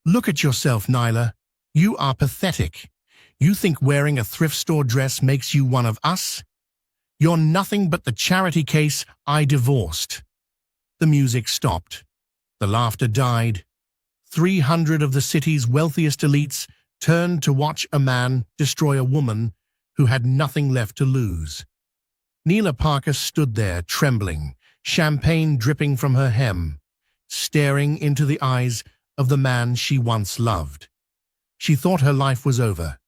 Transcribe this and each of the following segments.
Look at yourself, Nyla. You are pathetic. You think wearing a thrift store dress makes you one of us? You're nothing but the charity case I divorced. The music stopped. The laughter died. 300 of the city's wealthiest elites turned to watch a man destroy a woman who had nothing left to lose. Nyla Parker stood there, trembling, champagne dripping from her hem, staring into the eyes of the man she once loved. She thought her life was over.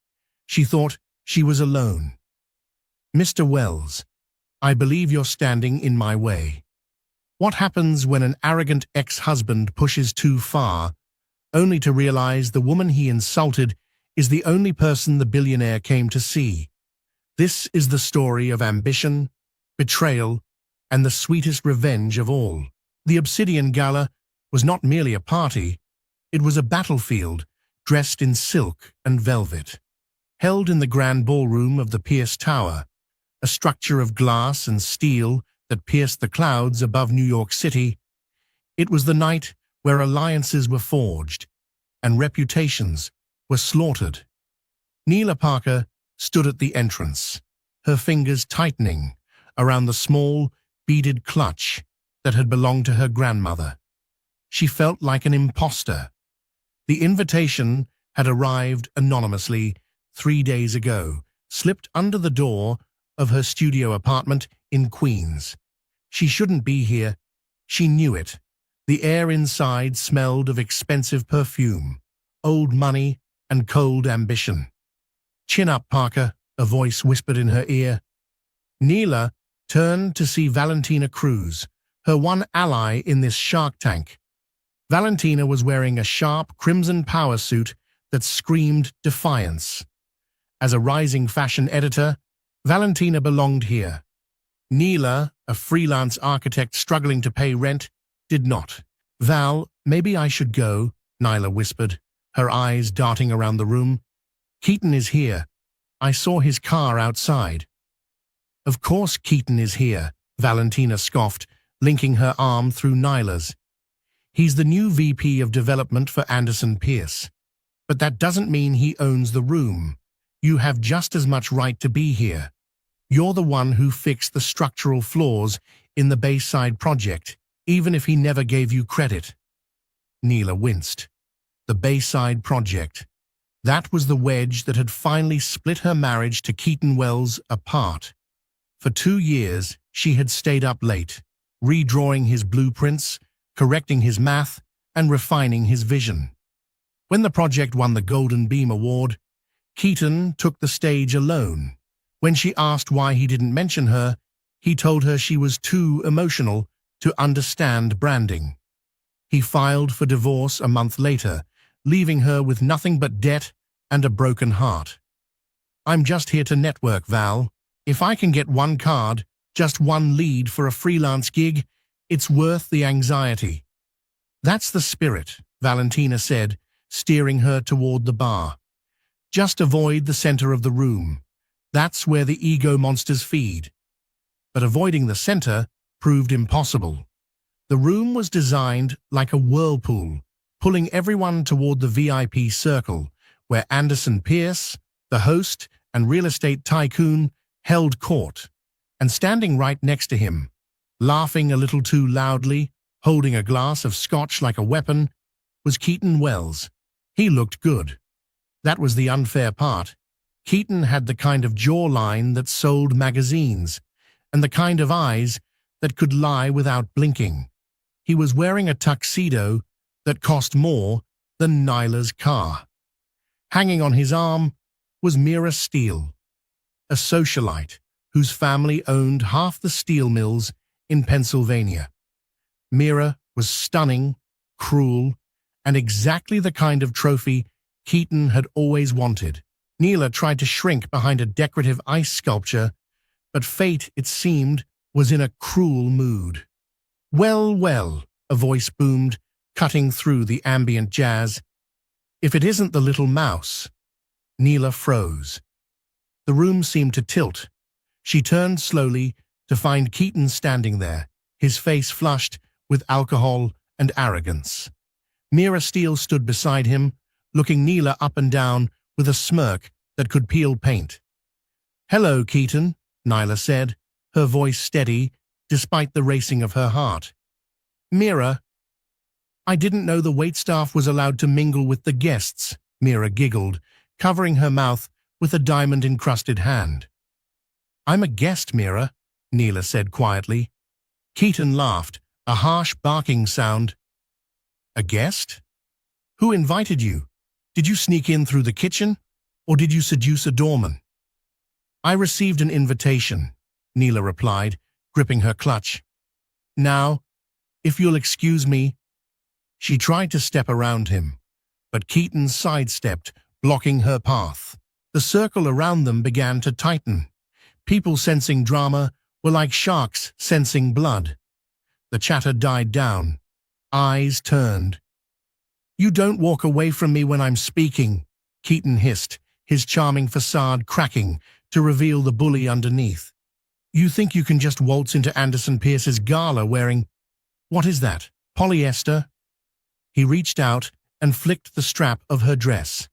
She thought she was alone. Mr. Wells, I believe you're standing in my way. What happens when an arrogant ex-husband pushes too far, only to realize the woman he insulted is the only person the billionaire came to see? This is the story of ambition, betrayal, and the sweetest revenge of all. The Obsidian Gala was not merely a party, it was a battlefield dressed in silk and velvet. Held in the grand ballroom of the Pierce Tower, a structure of glass and steel that pierced the clouds above New York City, it was the night where alliances were forged and reputations were slaughtered. Nyla Parker stood at the entrance, her fingers tightening around the small, beaded clutch that had belonged to her grandmother. She felt like an imposter. The invitation had arrived anonymously 3 days ago, slipped under the door of her studio apartment in Queens. She shouldn't be here. She knew it. The air inside smelled of expensive perfume, old money, and cold ambition. "Chin up, Parker," a voice whispered in her ear. Nyla turned to see Valentina Cruz, her one ally in this shark tank. Valentina was wearing a sharp crimson power suit that screamed defiance. As a rising fashion editor, Valentina belonged here. Nyla, a freelance architect struggling to pay rent, did not. "Val, maybe I should go," Nyla whispered, her eyes darting around the room. "Keaton is here. I saw his car outside." "Of course Keaton is here," Valentina scoffed, linking her arm through Nyla's. "He's the new VP of development for Anderson Pierce. But that doesn't mean he owns the room. You have just as much right to be here. You're the one who fixed the structural flaws in the Bayside project, even if he never gave you credit." Nyla winced. The Bayside project. That was the wedge that had finally split her marriage to Keaton Wells apart. For 2 years, she had stayed up late, redrawing his blueprints, correcting his math, and refining his vision. When the project won the Golden Beam Award, Keaton took the stage alone. When she asked why he didn't mention her, he told her she was too emotional to understand branding. He filed for divorce a month later, leaving her with nothing but debt and a broken heart. "I'm just here to network, Val. If I can get one card, just one lead for a freelance gig, it's worth the anxiety." "That's the spirit," Valentina said, steering her toward the bar. "Just avoid the center of the room. That's where the ego monsters feed." But avoiding the center proved impossible. The room was designed like a whirlpool, pulling everyone toward the VIP circle, where Anderson Pierce, the host and real estate tycoon, held court. And standing right next to him, laughing a little too loudly, holding a glass of scotch like a weapon, was Keaton Wells. He looked good. That was the unfair part. Keaton had the kind of jawline that sold magazines, and the kind of eyes that could lie without blinking. He was wearing a tuxedo that cost more than Nyla's car. Hanging on his arm was Mira Steele, a socialite whose family owned half the steel mills in Pennsylvania. Mira was stunning, cruel, and exactly the kind of trophy Keaton had always wanted. Nyla tried to shrink behind a decorative ice sculpture, but fate, it seemed, was in a cruel mood. "Well, well," a voice boomed, cutting through the ambient jazz. "If it isn't the little mouse." Nyla froze. The room seemed to tilt. She turned slowly to find Keaton standing there, his face flushed with alcohol and arrogance. Mira Steele stood beside him, looking Neela up and down with a smirk that could peel paint. "Hello, Keaton," Nyla said, her voice steady despite the racing of her heart. "Mira, I didn't know the waitstaff was allowed to mingle with the guests," Mira giggled, covering her mouth with a diamond-encrusted hand. "I'm a guest, Mira," Neela said quietly. Keaton laughed, a harsh barking sound. "A guest? Who invited you? Did you sneak in through the kitchen, or did you seduce a doorman?" "I received an invitation," Neela replied, gripping her clutch. "Now, if you'll excuse me." She tried to step around him, but Keaton sidestepped, blocking her path. The circle around them began to tighten. People sensing drama were like sharks sensing blood. The chatter died down. Eyes turned. "You don't walk away from me when I'm speaking," Keaton hissed, his charming facade cracking to reveal the bully underneath. "You think you can just waltz into Anderson Pierce's gala wearing— what is that, polyester?" He reached out and flicked the strap of her dress.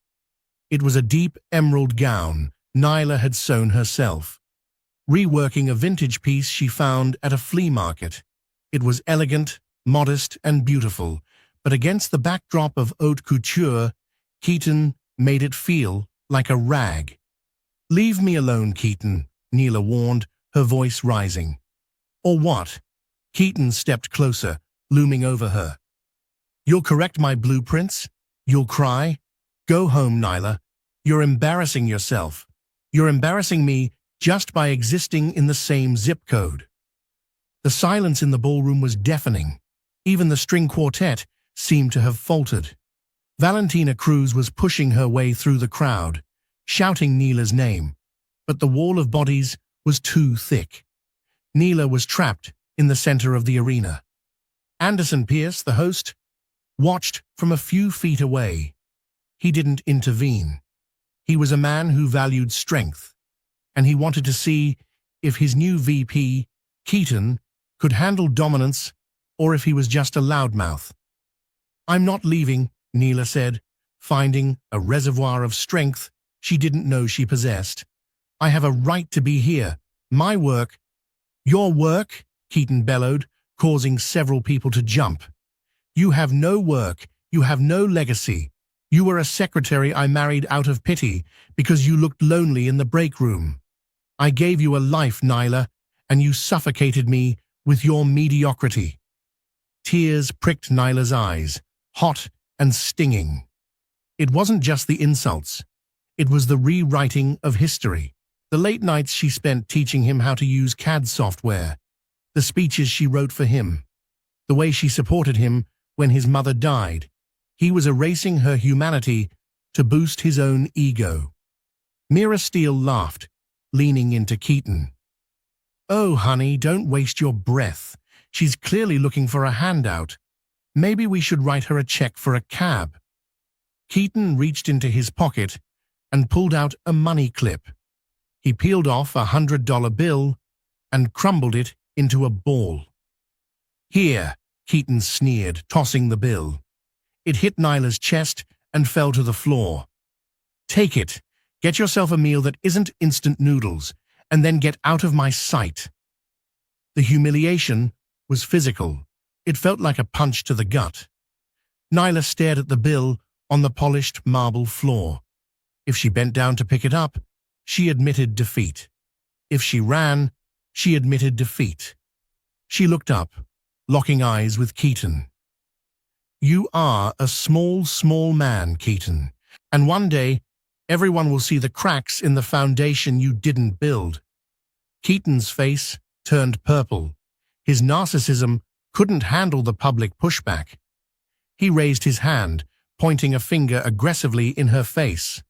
It was a deep emerald gown Nyla had sewn herself, reworking a vintage piece she found at a flea market. It was elegant, modest, and beautiful, but against the backdrop of haute couture, Keaton made it feel like a rag. "Leave me alone, Keaton," Neela warned, her voice rising. "Or what?" Keaton stepped closer, looming over her. "You'll correct my blueprints? You'll cry? Go home, Nyla. You're embarrassing yourself. You're embarrassing me just by existing in the same zip code." The silence in the ballroom was deafening. Even the string quartet seemed to have faltered. Valentina Cruz was pushing her way through the crowd, shouting Neela's name, but the wall of bodies was too thick. Neela was trapped in the center of the arena. Anderson Pierce, the host, watched from a few feet away. He didn't intervene. He was a man who valued strength, and he wanted to see if his new VP, Keaton, could handle dominance or if he was just a loudmouth. "I'm not leaving," Neela said, finding a reservoir of strength she didn't know she possessed. "I have a right to be here. My work—" "Your work?" Keaton bellowed, causing several people to jump. "You have no work. You have no legacy. You were a secretary I married out of pity because you looked lonely in the break room. I gave you a life, Nyla, and you suffocated me with your mediocrity." Tears pricked Nyla's eyes, hot and stinging. It wasn't just the insults. It was the rewriting of history. The late nights she spent teaching him how to use CAD software, the speeches she wrote for him, the way she supported him when his mother died. He was erasing her humanity to boost his own ego. Mira Steele laughed, leaning into Keaton. "Oh, honey, don't waste your breath. She's clearly looking for a handout. Maybe we should write her a check for a cab." Keaton reached into his pocket and pulled out a money clip. He peeled off a $100 bill and crumbled it into a ball. "Here," Keaton sneered, tossing the bill. It hit Nyla's chest and fell to the floor. "Take it. Get yourself a meal that isn't instant noodles, and then get out of my sight." The humiliation was physical. It felt like a punch to the gut. Nyla stared at the bill on the polished marble floor. If she bent down to pick it up, she admitted defeat. If she ran, she admitted defeat. She looked up, locking eyes with Keaton. "You are a small, small man, Keaton, and one day everyone will see the cracks in the foundation you didn't build." Keaton's face turned purple. His narcissism couldn't handle the public pushback. He raised his hand, pointing a finger aggressively in her face.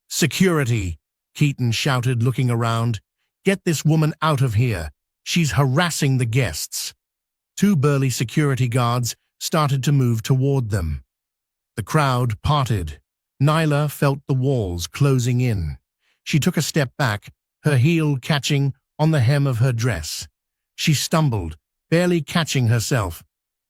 "Security!" Keaton shouted, looking around. "Get this woman out of here. She's harassing the guests." Two burly security guards started to move toward them. The crowd parted. Nyla felt the walls closing in. She took a step back, her heel catching on the hem of her dress. She stumbled, barely catching herself.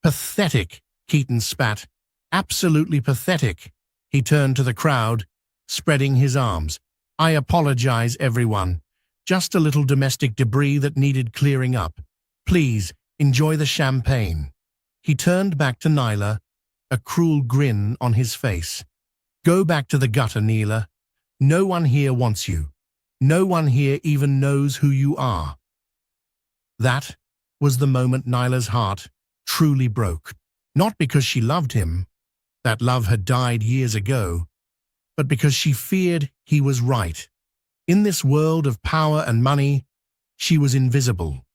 "Pathetic," Keaton spat, Absolutely pathetic. He turned to the crowd, spreading his arms. I apologize, everyone. Just a little domestic debris that needed clearing up. Please, enjoy the champagne. He turned back to Nyla, a cruel grin on his face. Go back to the gutter, Nyla. No one here wants you. No one here even knows who you are. That was the moment Nyla's heart truly broke. Not because she loved him, that love had died years ago, but because she feared he was right. In this world of power and money, she was invisible.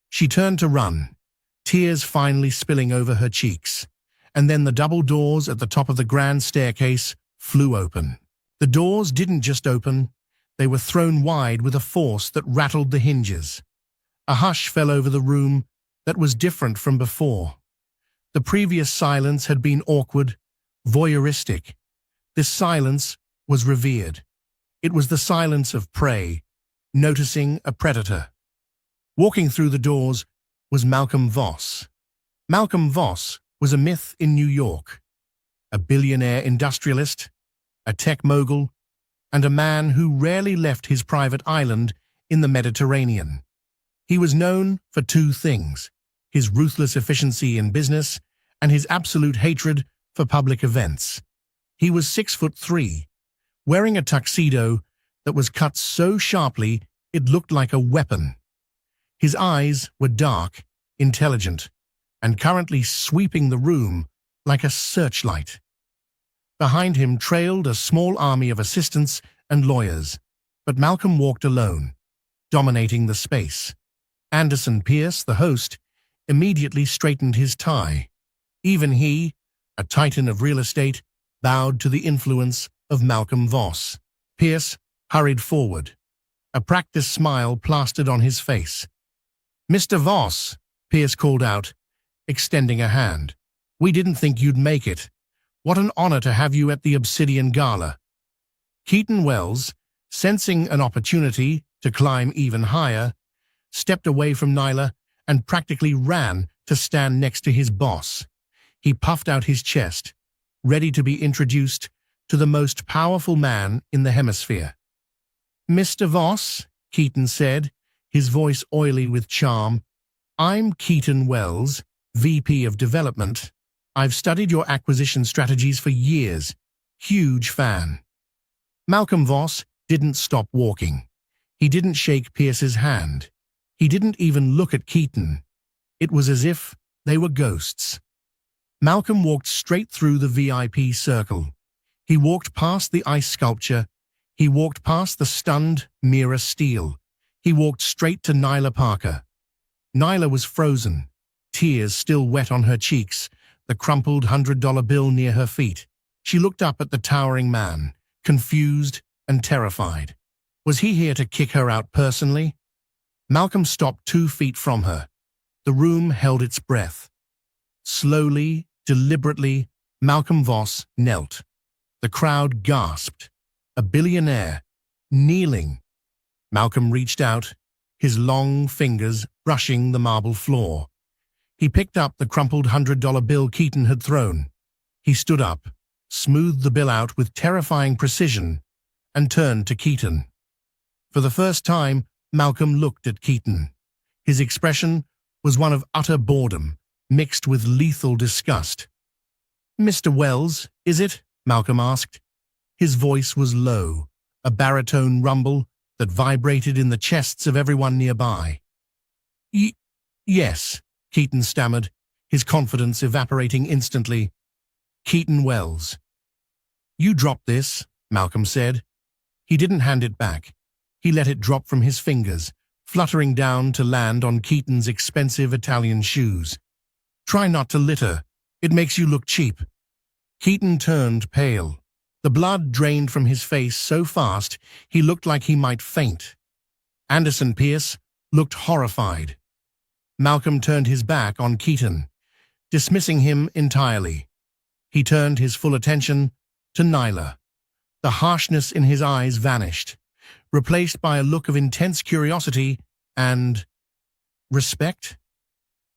She turned to run, tears finally spilling over her cheeks, and then the double doors at the top of the grand staircase flew open. The doors didn't just open, they were thrown wide with a force that rattled the hinges. A hush fell over the room that was different from before. The previous silence had been awkward, voyeuristic. This silence was revered. It was the silence of prey, noticing a predator. Walking through the doors was Malcolm Voss. Malcolm Voss was a myth in New York, a billionaire industrialist, a tech mogul, and a man who rarely left his private island in the Mediterranean. He was known for two things: his ruthless efficiency in business and his absolute hatred for public events. He was 6'3", wearing a tuxedo that was cut so sharply it looked like a weapon. His eyes were dark, intelligent, and currently sweeping the room like a searchlight. Behind him trailed a small army of assistants and lawyers, but Malcolm walked alone, dominating the space. Anderson Pierce, the host, immediately straightened his tie. Even he, a titan of real estate, bowed to the influence of Malcolm Voss. Pierce hurried forward, a practiced smile plastered on his face. "Mr. Voss," Pierce called out, extending a hand. "We didn't think you'd make it. What an honor to have you at the Obsidian Gala." Keaton Wells, sensing an opportunity to climb even higher, stepped away from Nyla and practically ran to stand next to his boss. He puffed out his chest, ready to be introduced to the most powerful man in the hemisphere. "Mr. Voss," Keaton said, his voice oily with charm, "I'm Keaton Wells, VP of Development. I've studied your acquisition strategies for years. Huge fan." Malcolm Voss didn't stop walking. He didn't shake Pierce's hand. He didn't even look at Keaton. It was as if they were ghosts. Malcolm walked straight through the VIP circle. He walked past the ice sculpture. He walked past the stunned Mira Steele. He walked straight to Nyla Parker. Nyla was frozen, tears still wet on her cheeks, the crumpled $100 bill near her feet. She looked up at the towering man, confused and terrified. Was he here to kick her out personally? Malcolm stopped 2 feet from her. The room held its breath. Slowly, deliberately, Malcolm Voss knelt. The crowd gasped. A billionaire, kneeling. Malcolm reached out, his long fingers brushing the marble floor. He picked up the crumpled $100 bill Keaton had thrown. He stood up, smoothed the bill out with terrifying precision, and turned to Keaton. For the first time, Malcolm looked at Keaton. His expression was one of utter boredom, mixed with lethal disgust. "Mr. Wells, is it?" Malcolm asked. His voice was low, a baritone rumble that vibrated in the chests of everyone nearby. Yes, Keaton stammered, his confidence evaporating instantly. "Keaton Wells." "You dropped this," Malcolm said. He didn't hand it back. He let it drop from his fingers, fluttering down to land on Keaton's expensive Italian shoes. "Try not to litter. It makes you look cheap." Keaton turned pale. The blood drained from his face so fast he looked like he might faint. Anderson Pierce looked horrified. Malcolm turned his back on Keaton, dismissing him entirely. He turned his full attention to Nyla. The harshness in his eyes vanished, replaced by a look of intense curiosity and respect.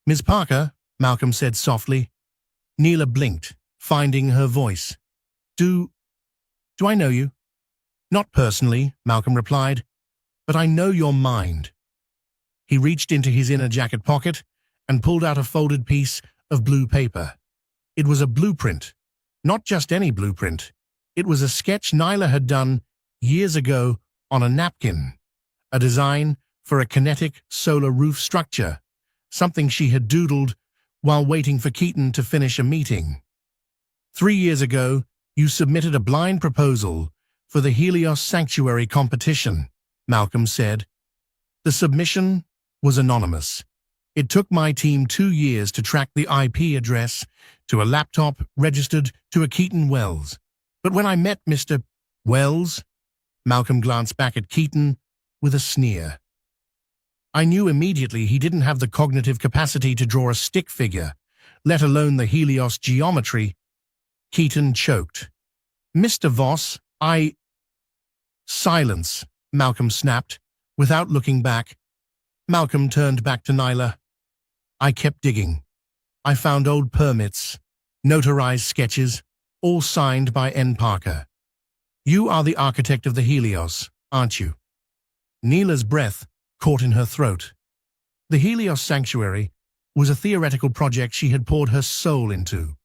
"Ms. Parker," Malcolm said softly. Nyla blinked, finding her voice. Do I know you? Not personally, Malcolm replied, but I know your mind. He reached into his inner jacket pocket and pulled out a folded piece of blue paper. It was a blueprint, not just any blueprint. It was a sketch Nyla had done years ago on a napkin, a design for a kinetic solar roof structure, something she had doodled while waiting for Keaton to finish a meeting. 3 years ago, you submitted a blind proposal for the Helios Sanctuary competition, Malcolm said. The submission was anonymous. It took my team 2 years to track the IP address to a laptop registered to a Keaton Wells. But when I met Mr. Wells, Malcolm glanced back at Keaton with a sneer. I knew immediately he didn't have the cognitive capacity to draw a stick figure, let alone the Helios geometry. Keaton choked. Mr. Voss, Silence, Malcolm snapped, without looking back. Malcolm turned back to Nyla. I kept digging. I found old permits, notarized sketches, all signed by N. Parker. You are the architect of the Helios, aren't you? Nyla's breath caught in her throat. The Helios Sanctuary was a theoretical project she had poured her soul into.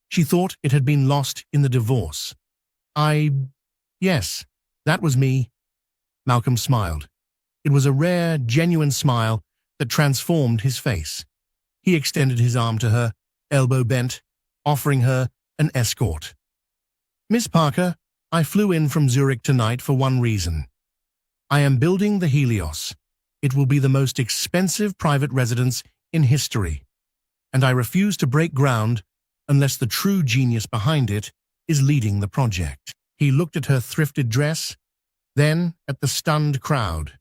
She thought it had been lost in the divorce. Yes, that was me. Malcolm smiled. It was a rare, genuine smile that transformed his face. He extended his arm to her, elbow bent, offering her an escort. Miss Parker, I flew in from Zurich tonight for one reason. I am building the Helios. It will be the most expensive private residence in history, and I refuse to break ground unless the true genius behind it is leading the project. He looked at her thrifted dress, then at the stunned crowd.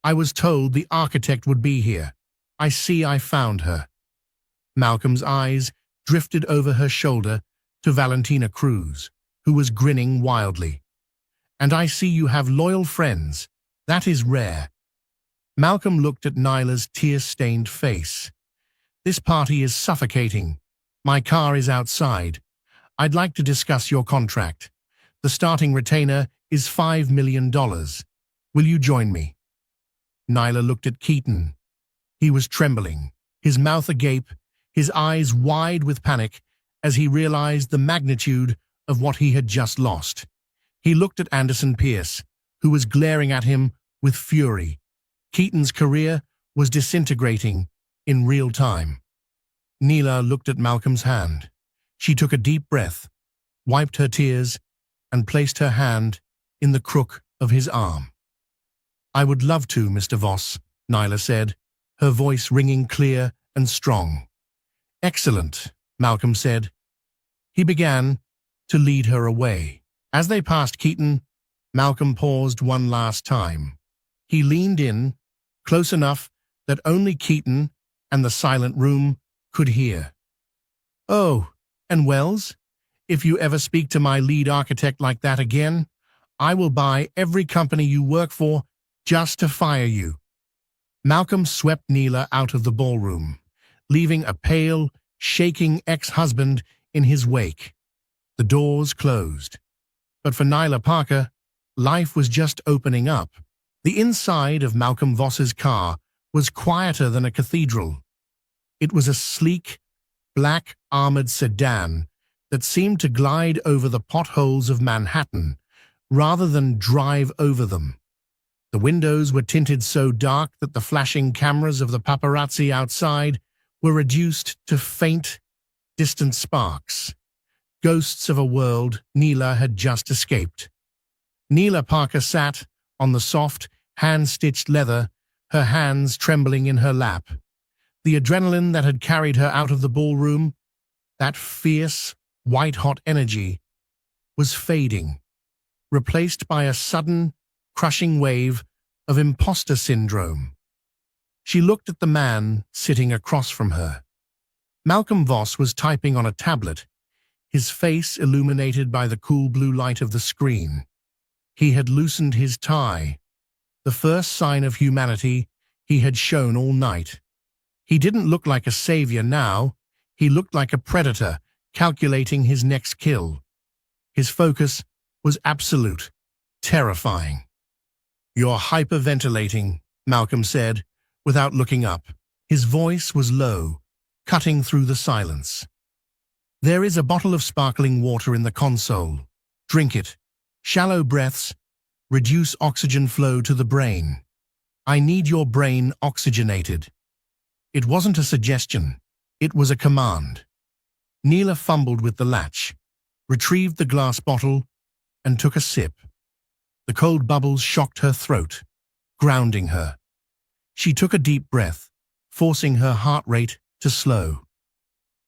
I was told the architect would be here. I see I found her. Malcolm's eyes drifted over her shoulder to Valentina Cruz, who was grinning wildly. And I see you have loyal friends. That is rare. Malcolm looked at Nyla's tear-stained face. This party is suffocating. My car is outside. I'd like to discuss your contract. The starting retainer is $5 million. Will you join me? Nyla looked at Keaton. He was trembling, his mouth agape, his eyes wide with panic as he realized the magnitude of what he had just lost. He looked at Anderson Pierce, who was glaring at him with fury. Keaton's career was disintegrating in real time. Nyla looked at Malcolm's hand. She took a deep breath, wiped her tears, and placed her hand in the crook of his arm. I would love to, Mr. Voss, Nyla said, her voice ringing clear and strong. Excellent, Malcolm said. He began to lead her away. As they passed Keaton, Malcolm paused one last time. He leaned in, close enough that only Keaton and the silent room could hear. Oh, and Wells, if you ever speak to my lead architect like that again, I will buy every company you work for just to fire you. Malcolm swept Nyla out of the ballroom, leaving a pale, shaking ex-husband in his wake. The doors closed. But for Nyla Parker, life was just opening up. The inside of Malcolm Voss's car was quieter than a cathedral. It was a sleek, black armored sedan that seemed to glide over the potholes of Manhattan rather than drive over them. The windows were tinted so dark that the flashing cameras of the paparazzi outside were reduced to faint, distant sparks, ghosts of a world Nyla had just escaped. Nyla Parker sat on the soft, hand-stitched leather, her hands trembling in her lap. The adrenaline that had carried her out of the ballroom, that fierce, white-hot energy, was fading, replaced by a sudden, crushing wave of imposter syndrome. She looked at the man sitting across from her. Malcolm Voss was typing on a tablet, his face illuminated by the cool blue light of the screen. He had loosened his tie, the first sign of humanity he had shown all night. He didn't look like a savior now. He looked like a predator, calculating his next kill. His focus was absolute, terrifying. "You're hyperventilating," Malcolm said, without looking up. His voice was low, cutting through the silence. "There is a bottle of sparkling water in the console. Drink it. Shallow breaths reduce oxygen flow to the brain. I need your brain oxygenated." It wasn't a suggestion. It was a command. Neela fumbled with the latch, retrieved the glass bottle, and took a sip. The cold bubbles shocked her throat, grounding her. She took a deep breath, forcing her heart rate to slow.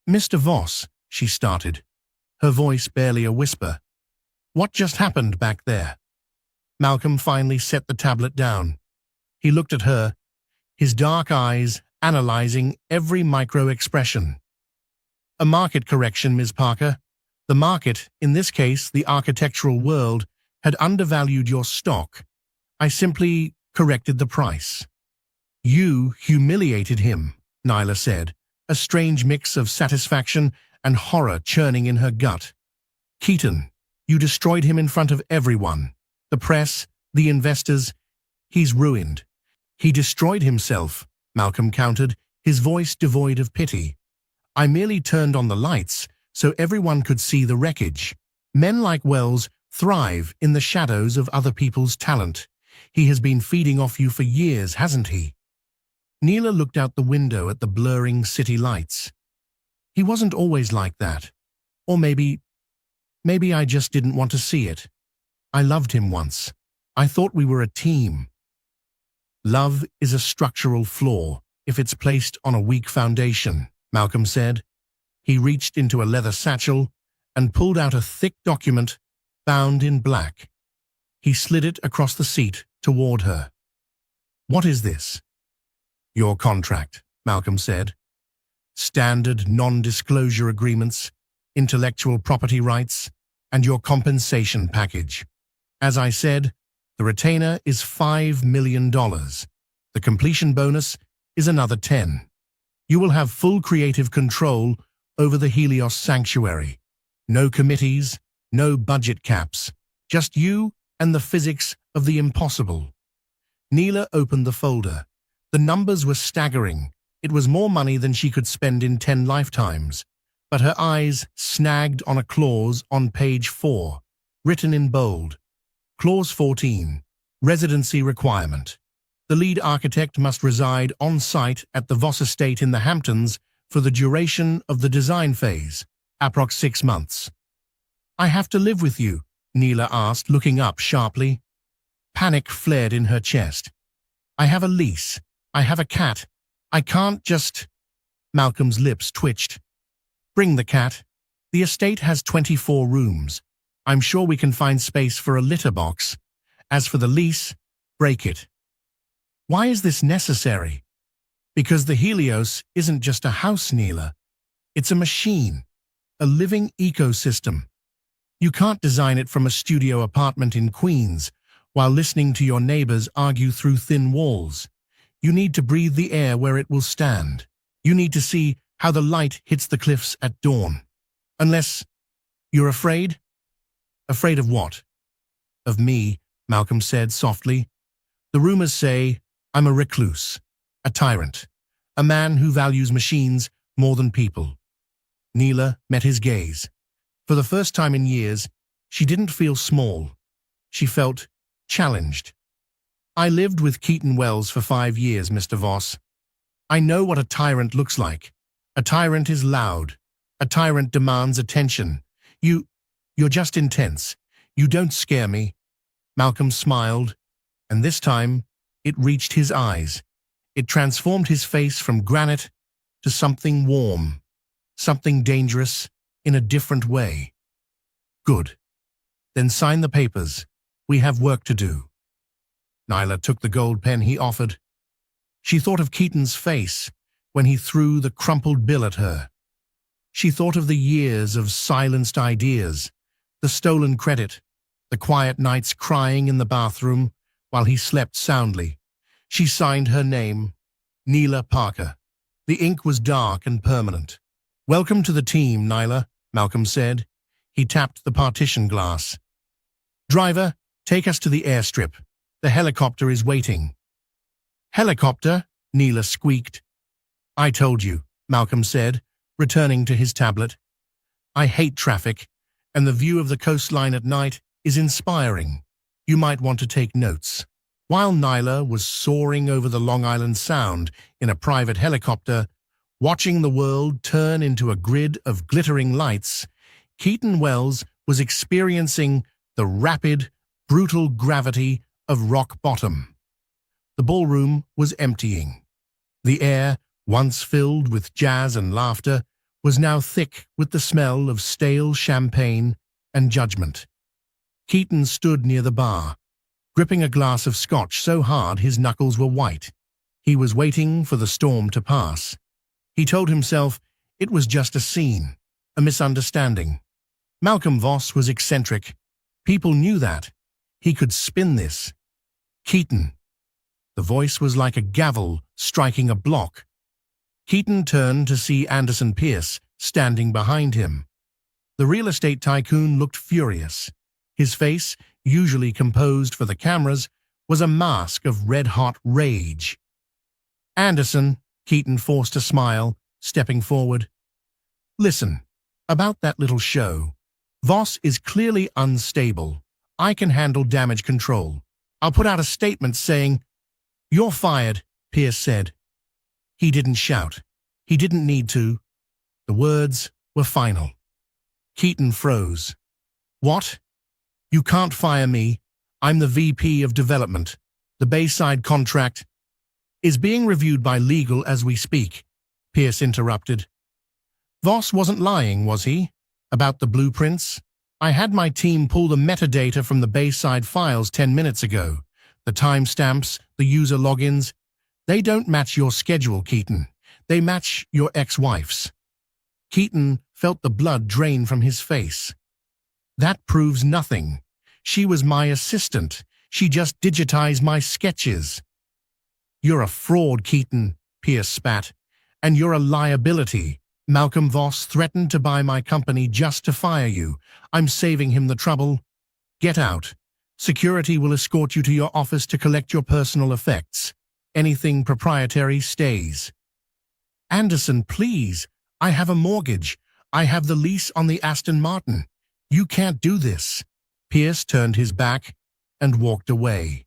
"Mr. Voss," she started, her voice barely a whisper. "What just happened back there?" Malcolm finally set the tablet down. He looked at her, his dark eyes analyzing every micro-expression. "A market correction, Ms. Parker. The market, in this case the architectural world, had undervalued your stock. I simply corrected the price." "You humiliated him," Nyla said, a strange mix of satisfaction and horror churning in her gut. "Keaton, you destroyed him in front of everyone. The press, the investors. He's ruined." "He destroyed himself," Malcolm countered, his voice devoid of pity. "I merely turned on the lights so everyone could see the wreckage. Men like Wells thrive in the shadows of other people's talent. He has been feeding off you for years, hasn't he?" Neela looked out the window at the blurring city lights. "He wasn't always like that. Or maybe I just didn't want to see it. I loved him once. I thought we were a team." "Love is a structural flaw if it's placed on a weak foundation," Malcolm said. He reached into a leather satchel and pulled out a thick document bound in black. He slid it across the seat toward her. "What is this?" "Your contract," Malcolm said. "Standard non-disclosure agreements, intellectual property rights, and your compensation package. As I said, the retainer is $5 million. The completion bonus is another 10. You will have full creative control over the Helios Sanctuary. No committees, no budget caps, just you and the physics of the impossible." Neela opened the folder. The numbers were staggering. It was more money than she could spend in 10 lifetimes. But her eyes snagged on a clause on page 4, written in bold. Clause 14, residency requirement. The lead architect must reside on-site at the Voss estate in the Hamptons for the duration of the design phase, approx 6 months. "I have to live with you?" Neela asked, looking up sharply. Panic flared in her chest. "I have a lease. I have a cat. I can't just—" Malcolm's lips twitched. "Bring the cat. The estate has 24 rooms. I'm sure we can find space for a litter box. As for the lease, break it." "Why is this necessary?" "Because the Helios isn't just a house, Neela. It's a machine, a living ecosystem. You can't design it from a studio apartment in Queens while listening to your neighbors argue through thin walls. You need to breathe the air where it will stand. You need to see how the light hits the cliffs at dawn. Unless you're afraid?" "Afraid of what?" "Of me," Malcolm said softly. "The rumors say I'm a recluse, a tyrant, a man who values machines more than people." Neela met his gaze. For the first time in years, she didn't feel small. She felt challenged. "I lived with Keaton Wells for 5 years, Mr. Voss. I know what a tyrant looks like. A tyrant is loud. A tyrant demands attention. You're just intense. You don't scare me." Malcolm smiled, and this time it reached his eyes. It transformed his face from granite to something warm, something dangerous in a different way. "Good. Then sign the papers. We have work to do." Nyla took the gold pen he offered. She thought of Keaton's face when he threw the crumpled bill at her. She thought of the years of silenced ideas, the stolen credit, the quiet nights crying in the bathroom while he slept soundly. She signed her name, Neela Parker. The ink was dark and permanent. "Welcome to the team, Nyla," Malcolm said. He tapped the partition glass. "Driver, take us to the airstrip. The helicopter is waiting." "Helicopter?" Neela squeaked. "I told you," Malcolm said, returning to his tablet. "I hate traffic, and the view of the coastline at night is inspiring. You might want to take notes." While Nyla was soaring over the Long Island Sound in a private helicopter, watching the world turn into a grid of glittering lights, Keaton Wells was experiencing the rapid, brutal gravity of rock bottom. The ballroom was emptying. The air, once filled with jazz and laughter, was now thick with the smell of stale champagne and judgment. Keaton stood near the bar, gripping a glass of scotch so hard his knuckles were white. He was waiting for the storm to pass. He told himself it was just a scene, a misunderstanding. Malcolm Voss was eccentric. People knew that. He could spin this. Keaton. The voice was like a gavel striking a block. Keaton turned to see Anderson Pierce standing behind him. The real estate tycoon looked furious. His face, usually composed for the cameras, was a mask of red-hot rage. "Anderson," Keaton forced a smile, stepping forward. "Listen, about that little show. Voss is clearly unstable. I can handle damage control. I'll put out a statement saying—" "You're fired," Pierce said. He didn't shout. He didn't need to. The words were final. Keaton froze. "What? You can't fire me. I'm the VP of Development. The Bayside contract is being reviewed by legal as we speak," Pierce interrupted. "Voss wasn't lying, was he? About the blueprints? I had my team pull the metadata from the Bayside files 10 minutes ago. The timestamps, the user logins. They don't match your schedule, Keaton. They match your ex-wife's." Keaton felt the blood drain from his face. "That proves nothing. She was my assistant. She just digitized my sketches." "You're a fraud, Keaton," Pierce spat. "And you're a liability. Malcolm Voss threatened to buy my company just to fire you. I'm saving him the trouble. Get out. Security will escort you to your office to collect your personal effects. Anything proprietary stays." "Anderson, please. I have a mortgage. I have the lease on the Aston Martin. You can't do this." Pierce turned his back and walked away.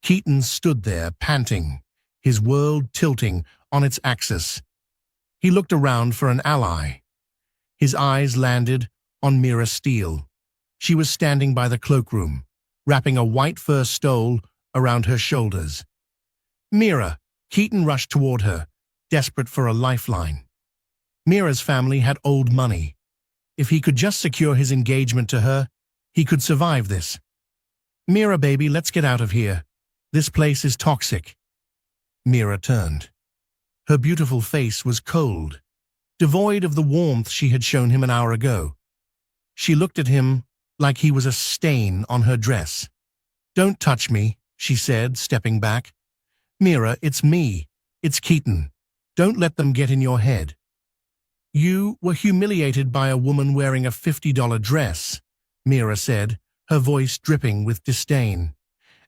Keaton stood there, panting, his world tilting on its axis. He looked around for an ally. His eyes landed on Mira Steele. She was standing by the cloakroom, wrapping a white fur stole around her shoulders. "Mira!" Keaton rushed toward her, desperate for a lifeline. Mira's family had old money. If he could just secure his engagement to her, he could survive this. "Mira, baby, let's get out of here. This place is toxic." Mira turned. Her beautiful face was cold, devoid of the warmth she had shown him an hour ago. She looked at him like he was a stain on her dress. "Don't touch me," she said, stepping back. "Mira, it's me. It's Keaton. Don't let them get in your head. You were humiliated by a woman wearing a $50 dress," Mira said, her voice dripping with disdain.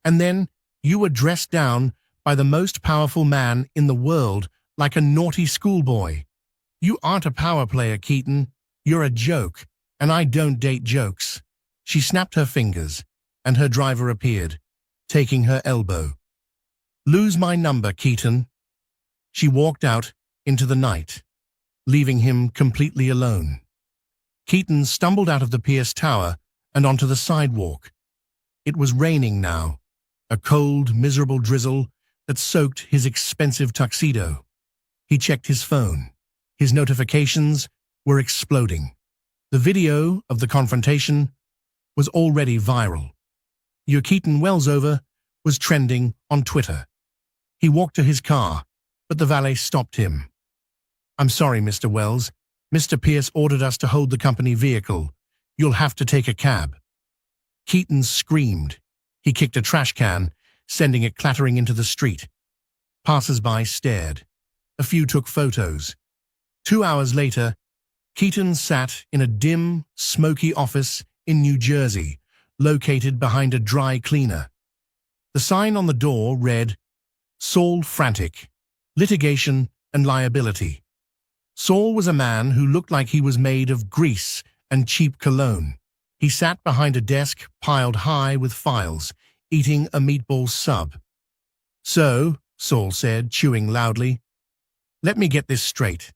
"And then you were dressed down by the most powerful man in the world like a naughty schoolboy. You aren't a power player, Keaton. You're a joke, and I don't date jokes." She snapped her fingers, and her driver appeared, taking her elbow. "Lose my number, Keaton." She walked out into the night, leaving him completely alone. Keaton stumbled out of the Pierce Tower and onto the sidewalk. It was raining now, a cold, miserable drizzle that soaked his expensive tuxedo. He checked his phone. His notifications were exploding. The video of the confrontation was already viral. "Your Keaton Wells over" was trending on Twitter. He walked to his car, but the valet stopped him. "I'm sorry, Mr. Wells. Mr. Pierce ordered us to hold the company vehicle. You'll have to take a cab." Keaton screamed. He kicked a trash can, sending it clattering into the street. Passers-by stared. A few took photos. 2 hours later, Keaton sat in a dim, smoky office in New Jersey, located behind a dry cleaner. The sign on the door read, Saul Frantic, Litigation and Liability. Saul was a man who looked like he was made of grease and cheap cologne. He sat behind a desk piled high with files, eating a meatball sub. So, Saul said, chewing loudly, let me get this straight.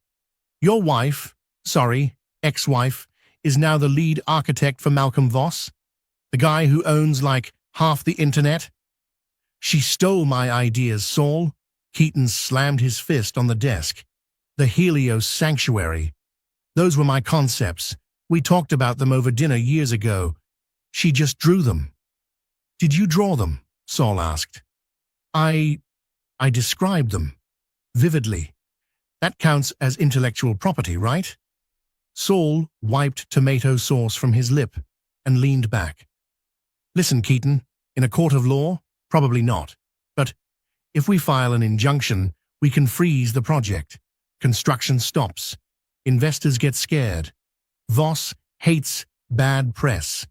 Your wife, ex-wife, is now the lead architect for Malcolm Voss? The guy who owns like half the internet? She stole my ideas, Saul. Keaton slammed his fist on the desk. The Helios Sanctuary. Those were my concepts. We talked about them over dinner years ago. She just drew them. Did you draw them? Saul asked. I described them. Vividly. That counts as intellectual property, right? Saul wiped tomato sauce from his lip and leaned back. Listen, Keaton, in a court of law, probably not. But if we file an injunction, we can freeze the project. Construction stops. Investors get scared. Voss hates bad press.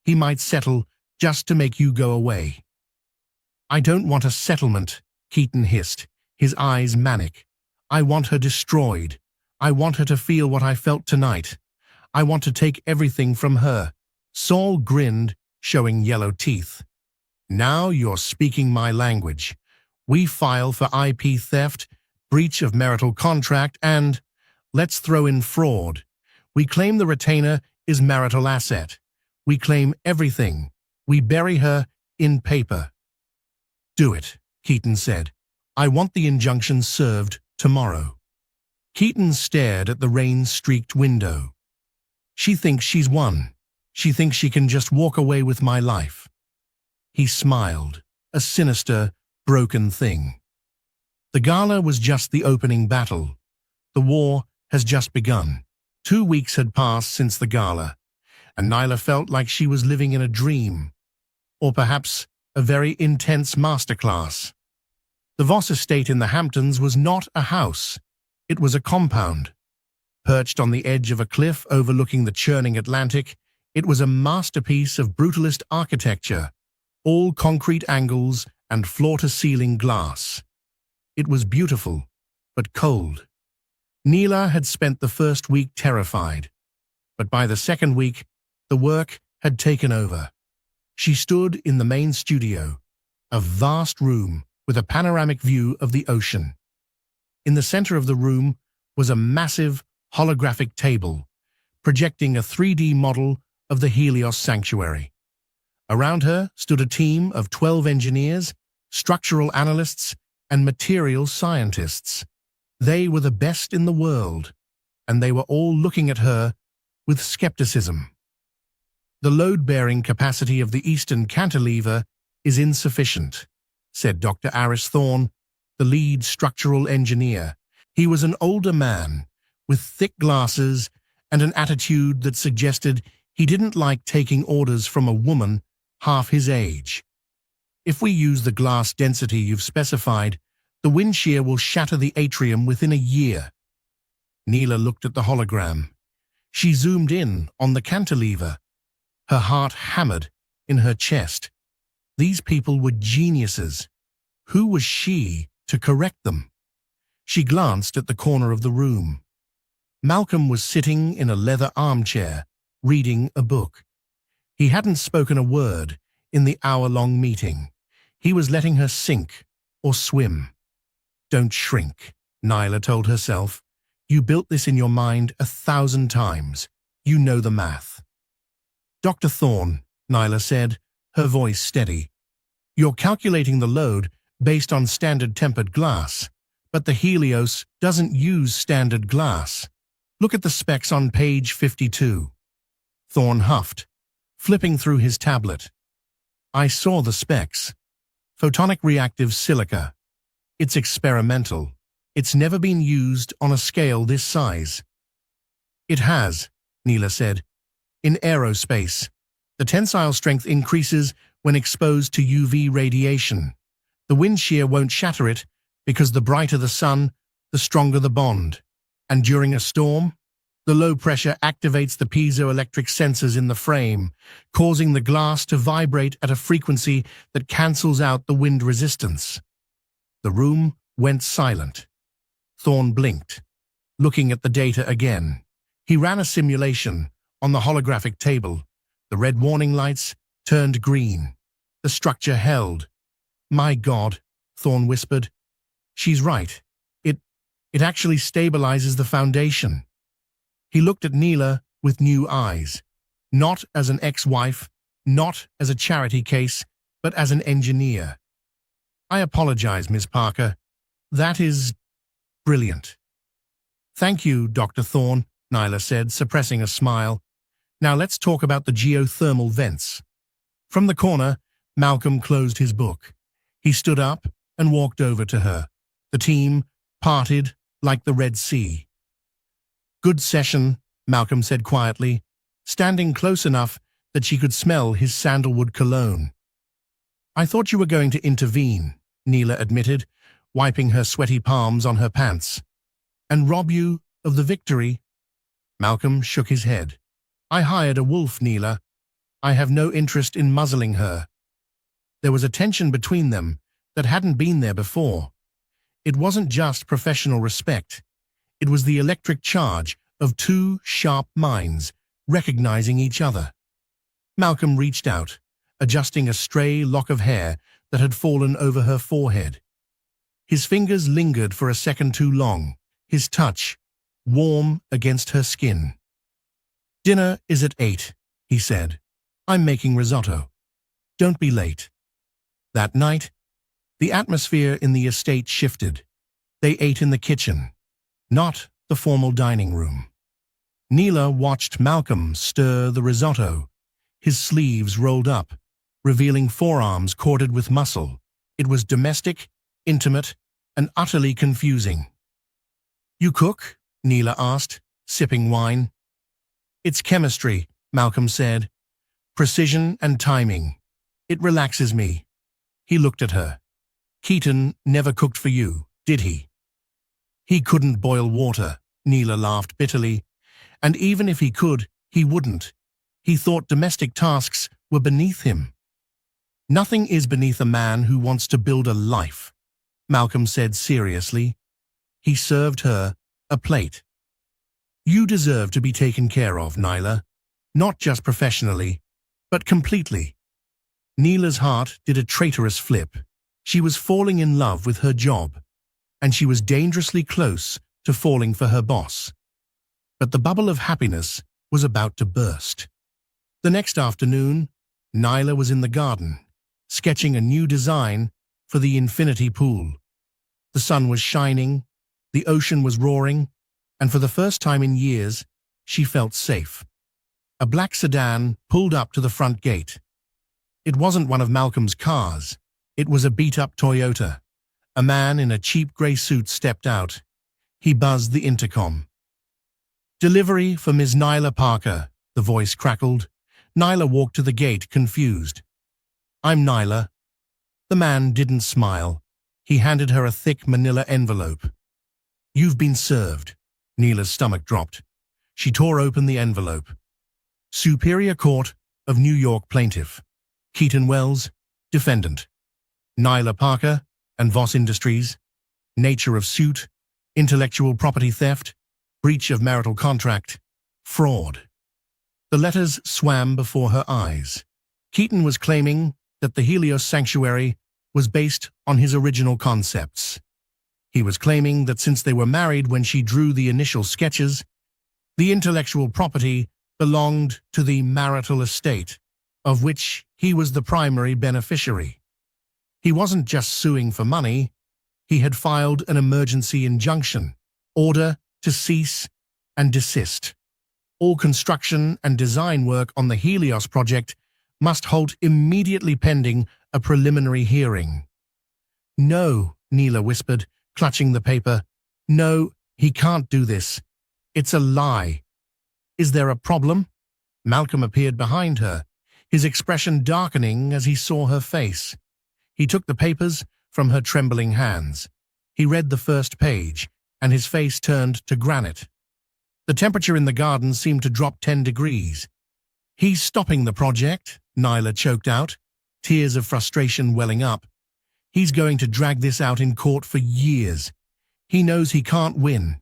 He might settle just to make you go away. I don't want a settlement, Keaton hissed, his eyes manic. I want her destroyed. I want her to feel what I felt tonight. I want to take everything from her. Saul grinned, showing yellow teeth. Now you're speaking my language. We file for IP theft, breach of marital contract, and, let's throw in fraud. We claim the retainer is marital asset. We claim everything. We bury her in paper. Do it, Keaton said. I want the injunction served tomorrow. Keaton stared at the rain-streaked window. She thinks she's won. She thinks she can just walk away with my life. He smiled, a sinister, broken thing. The gala was just the opening battle. The war has just begun. 2 weeks had passed since the gala, and Nyla felt like she was living in a dream, or perhaps a very intense masterclass. The Voss estate in the Hamptons was not a house. It was a compound. Perched on the edge of a cliff overlooking the churning Atlantic, it was a masterpiece of brutalist architecture, all concrete angles and floor-to-ceiling glass. It was beautiful, but cold. Neela had spent the first week terrified, but by the second week, the work had taken over. She stood in the main studio, a vast room with a panoramic view of the ocean. In the center of the room was a massive holographic table, projecting a 3D model of the Helios Sanctuary. Around her stood a team of 12 engineers, structural analysts, and materials scientists. They were the best in the world, and they were all looking at her with skepticism. The load-bearing capacity of the eastern cantilever is insufficient, said Dr. Aris Thorne, the lead structural engineer. He was an older man, with thick glasses and an attitude that suggested he didn't like taking orders from a woman half his age. If we use the glass density you've specified, the wind shear will shatter the atrium within a year. Neela looked at the hologram. She zoomed in on the cantilever. Her heart hammered in her chest. These people were geniuses. Who was she to correct them? She glanced at the corner of the room. Malcolm was sitting in a leather armchair, reading a book. He hadn't spoken a word in the hour-long meeting. He was letting her sink or swim. Don't shrink, Nyla told herself. You built this in your mind 1,000 times. You know the math. Dr. Thorne, Nyla said, her voice steady. You're calculating the load based on standard tempered glass, but the Helios doesn't use standard glass. Look at the specs on page 52. Thorne huffed, flipping through his tablet. I saw the specs. Photonic reactive silica. It's experimental. It's never been used on a scale this size. It has, Neela said. In aerospace, the tensile strength increases when exposed to UV radiation. The wind shear won't shatter it because the brighter the sun, the stronger the bond. And during a storm, The low pressure activates the piezoelectric sensors in the frame, causing the glass to vibrate at a frequency that cancels out the wind resistance. The room went silent. Thorne blinked, looking at the data again. He ran a simulation on the holographic table. The red warning lights turned green. The structure held. "My God," Thorne whispered. "She's right. It actually stabilizes the foundation." He looked at Neela with new eyes, not as an ex-wife, not as a charity case, but as an engineer. "I apologize, Ms. Parker. That is brilliant." "Thank you, Dr. Thorne," Neela said, suppressing a smile. "Now let's talk about the geothermal vents." From the corner, Malcolm closed his book. He stood up and walked over to her. The team parted like the Red Sea. "Good session," Malcolm said quietly, standing close enough that she could smell his sandalwood cologne. "I thought you were going to intervene," Neela admitted, wiping her sweaty palms on her pants. "And rob you of the victory?" Malcolm shook his head. "I hired a wolf, Neela. I have no interest in muzzling her." There was a tension between them that hadn't been there before. It wasn't just professional respect. It was the electric charge of two sharp minds recognizing each other. Malcolm reached out, adjusting a stray lock of hair that had fallen over her forehead. His fingers lingered for a second too long, his touch warm against her skin. "Dinner is at 8, he said. "I'm making risotto. Don't be late." That night, the atmosphere in the estate shifted. They ate in the kitchen, not the formal dining room. Neela watched Malcolm stir the risotto, his sleeves rolled up, revealing forearms corded with muscle. It was domestic, intimate, and utterly confusing. "You cook?" Neela asked, sipping wine. "It's chemistry," Malcolm said. "Precision and timing. It relaxes me." He looked at her. "Keaton never cooked for you, did he?" "He couldn't boil water," Neela laughed bitterly. "And even if he could, he wouldn't. He thought domestic tasks were beneath him." "Nothing is beneath a man who wants to build a life," Malcolm said seriously. He served her a plate. "You deserve to be taken care of, Neela. Not just professionally, but completely." Neela's heart did a traitorous flip. She was falling in love with her job, and she was dangerously close to falling for her boss. But the bubble of happiness was about to burst. The next afternoon, Neela was in the garden, sketching a new design for the infinity pool. The sun was shining, the ocean was roaring, and for the first time in years, she felt safe. A black sedan pulled up to the front gate. It wasn't one of Malcolm's cars. It was a beat-up Toyota. A man in a cheap grey suit stepped out. He buzzed the intercom. "Delivery for Ms. Neela Parker," the voice crackled. Neela walked to the gate, confused. "I'm Neela." The man didn't smile. He handed her a thick manila envelope. "You've been served." Neela's stomach dropped. She tore open the envelope. "Superior Court of New York Plaintiff. Keaton Wells, Defendant. Neela Parker and Voss Industries. Nature of suit, intellectual property theft, breach of marital contract, fraud." The letters swam before her eyes. Keaton was claiming that the Helios Sanctuary was based on his original concepts. He was claiming that since they were married when she drew the initial sketches, the intellectual property belonged to the marital estate, of which he was the primary beneficiary. He wasn't just suing for money. He had filed an emergency injunction, order to cease and desist. All construction and design work on the Helios project must halt immediately pending a preliminary hearing. "No," Neela whispered, clutching the paper. "No, he can't do this. It's a lie." "Is there a problem?" Malcolm appeared behind her, his expression darkening as he saw her face. He took the papers from her trembling hands. He read the first page, and his face turned to granite. The temperature in the garden seemed to drop 10 degrees. "He's stopping the project," Nyla choked out, tears of frustration welling up. "He's going to drag this out in court for years. He knows he can't win,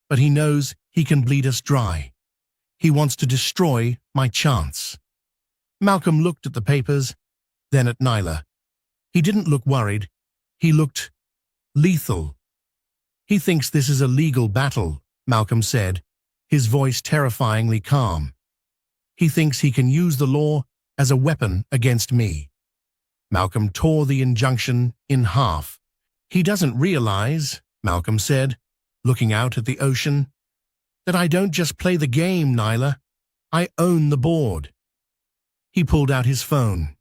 but he knows he can bleed us dry. He wants to destroy my chance." Malcolm looked at the papers, then at Nyla. He didn't look worried. He looked lethal. "He thinks this is a legal battle," Malcolm said, his voice terrifyingly calm. "He thinks he can use the law as a weapon against me." Malcolm tore the injunction in half. "He doesn't realize," Malcolm said, looking out at the ocean, "that I don't just play the game, Nyla. I own the board." He pulled out his phone.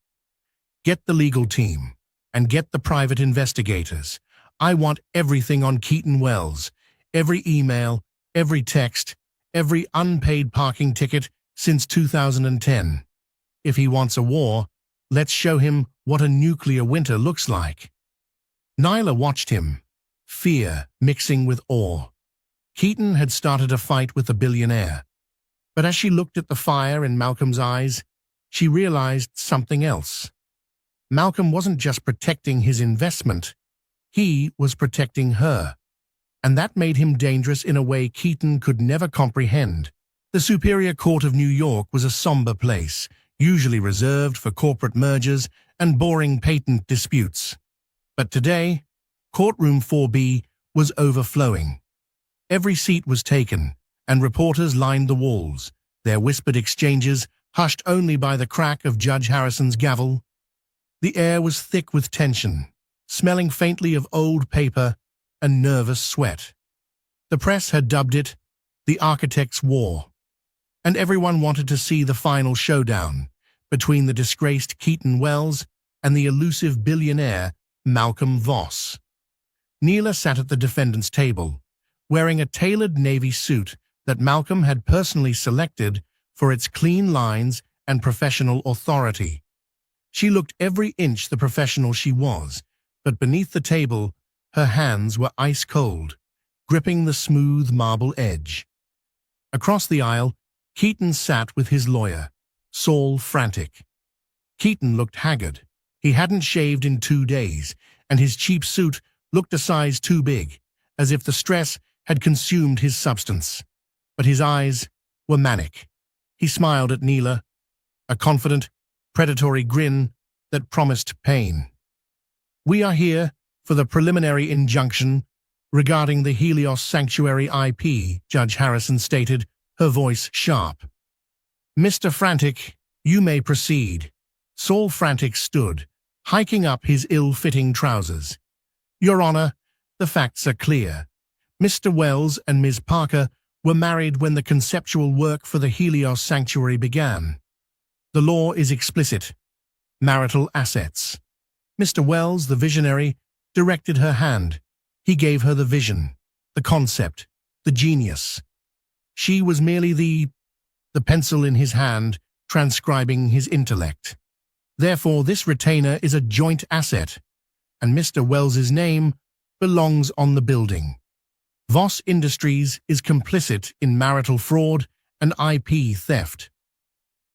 "Get the legal team, and get the private investigators. I want everything on Keaton Wells, every email, every text, every unpaid parking ticket since 2010. If he wants a war, let's show him what a nuclear winter looks like." Nyla watched him, fear mixing with awe. Keaton had started a fight with the billionaire. But as she looked at the fire in Malcolm's eyes, she realized something else. Malcolm wasn't just protecting his investment, he was protecting her. And that made him dangerous in a way Keaton could never comprehend. The Superior Court of New York was a somber place, usually reserved for corporate mergers and boring patent disputes. But today, Courtroom 4B was overflowing. Every seat was taken, and reporters lined the walls, their whispered exchanges hushed only by the crack of Judge Harrison's gavel. The air was thick with tension, smelling faintly of old paper and nervous sweat. The press had dubbed it the Architects' War, and everyone wanted to see the final showdown between the disgraced Keaton Wells and the elusive billionaire Malcolm Voss. Nyla sat at the defendant's table, wearing a tailored navy suit that Malcolm had personally selected for its clean lines and professional authority. She looked every inch the professional she was, but beneath the table, her hands were ice-cold, gripping the smooth marble edge. Across the aisle, Keaton sat with his lawyer, Saul Frantic. Keaton looked haggard. He hadn't shaved in 2 days, and his cheap suit looked a size too big, as if the stress had consumed his substance. But his eyes were manic. He smiled at Nyla, a confident, predatory grin that promised pain. "We are here for the preliminary injunction regarding the Helios Sanctuary IP," Judge Harrison stated, her voice sharp. "Mr. Frantic, you may proceed." Saul Frantic stood, hiking up his ill-fitting trousers. "Your Honor, the facts are clear. Mr. Wells and Ms. Parker were married when the conceptual work for the Helios Sanctuary began. The law is explicit. Marital assets. Mr. Wells, the visionary, directed her hand. He gave her the vision, the concept, the genius. She was merely the pencil in his hand, transcribing his intellect. Therefore, this retainer is a joint asset, and Mr. Wells's name belongs on the building. Voss Industries is complicit in marital fraud and IP theft.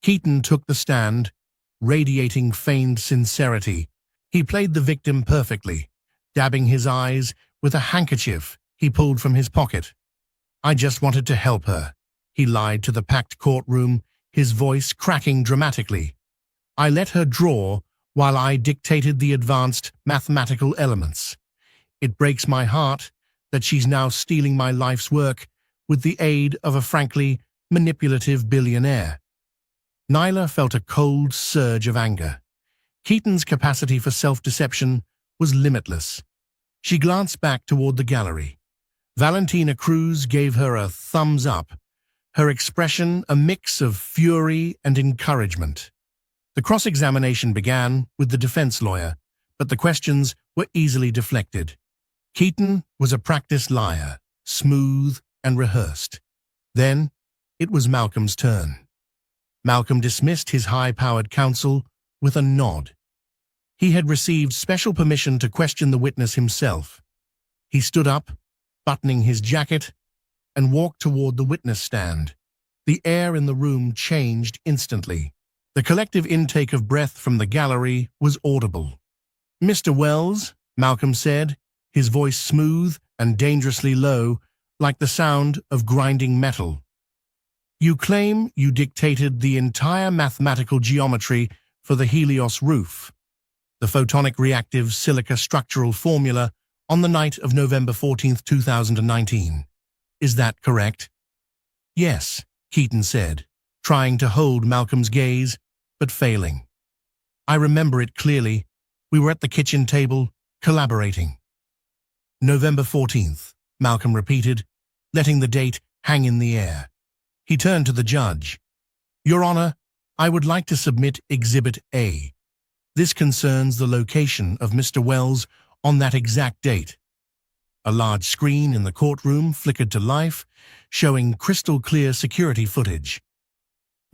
Keaton took the stand, radiating feigned sincerity. He played the victim perfectly, dabbing his eyes with a handkerchief he pulled from his pocket. "I just wanted to help her," he lied to the packed courtroom, his voice cracking dramatically. "I let her draw while I dictated the advanced mathematical elements. It breaks my heart that she's now stealing my life's work with the aid of a frankly manipulative billionaire." Nyla felt a cold surge of anger. Keaton's capacity for self-deception was limitless. She glanced back toward the gallery. Valentina Cruz gave her a thumbs up, her expression a mix of fury and encouragement. The cross-examination began with the defense lawyer, but the questions were easily deflected. Keaton was a practiced liar, smooth and rehearsed. Then it was Malcolm's turn. Malcolm dismissed his high-powered counsel with a nod. He had received special permission to question the witness himself. He stood up, buttoning his jacket. and walked toward the witness stand. The air in the room changed instantly. The collective intake of breath from the gallery was audible. "Mr. Wells," Malcolm said, his voice smooth and dangerously low, like the sound of grinding metal. "You claim you dictated the entire mathematical geometry for the Helios roof, the photonic reactive silica structural formula, on the night of November 14, 2019. Is that correct?" "Yes," Keaton said, trying to hold Malcolm's gaze, but failing. "I remember it clearly. We were at the kitchen table, collaborating." "November 14th, Malcolm repeated, letting the date hang in the air. He turned to the judge. "Your Honor, I would like to submit Exhibit A. This concerns the location of Mr. Wells on that exact date." A large screen in the courtroom flickered to life, showing crystal-clear security footage.